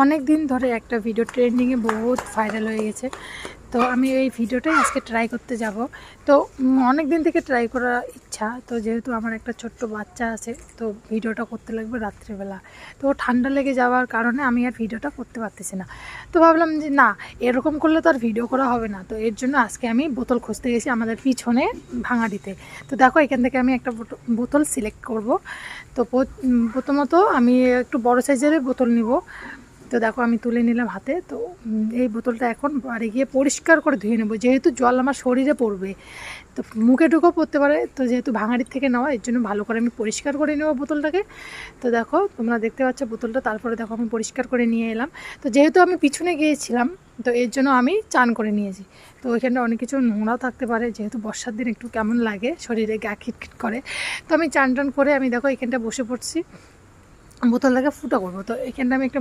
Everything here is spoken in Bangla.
অনেক দিন ধরে একটা ভিডিও ট্রেন্ডিংয়ে বহুত ভাইরাল হয়ে গেছে। তো আমি এই ভিডিওটাই আজকে ট্রাই করতে যাব। তো অনেক দিন থেকে ট্রাই করার ইচ্ছা। তো যেহেতু আমার একটা ছোট্ট বাচ্চা আছে, তো ভিডিওটা করতে লাগবে রাত্রিবেলা। তো ঠান্ডা লেগে যাওয়ার কারণে আমি আর ভিডিওটা করতে পারতেছি না। তো ভাবলাম যে না, এরকম করলে তো আর ভিডিও করা হবে না। তো এর জন্য আজকে আমি বোতল খুঁজতে গেছি আমাদের পিছনে ভাঙাড়িতে। তো দেখো, এখান থেকে আমি একটা বোতল সিলেক্ট করব। তো প্রথমত আমি একটু বড় সাইজের বোতল নিব। তো দেখো, আমি তুলে নিলাম হাতে। তো এই বোতলটা এখন বাড়ি গিয়ে পরিষ্কার করে ধুয়ে নেবো, যেহেতু জল আমার শরীরে পড়বে, তো মুখে ঢুকেও পড়তে পারে। তো যেহেতু ভাঙাড়ির থেকে নেওয়া, এর জন্য ভালো করে আমি পরিষ্কার করে নেবো বোতলটাকে। তো দেখো, তোমরা দেখতে পাচ্ছ বোতলটা। তারপরে দেখো, আমি পরিষ্কার করে নিয়ে এলাম। তো যেহেতু আমি পিছনে গিয়েছিলাম, তো এর জন্য আমি চান করে নিয়েছি। তো ওইখানটা অনেক কিছু নোংরাও থাকতে পারে, যেহেতু বর্ষার দিন একটু কেমন লাগে, শরীরে গা খিটখিট করে। তো আমি চান টান করে আমি দেখো এখানটা বসে পড়ছি, বোতলটাকে ফুটো করবো। তো এখানটা আমি একটা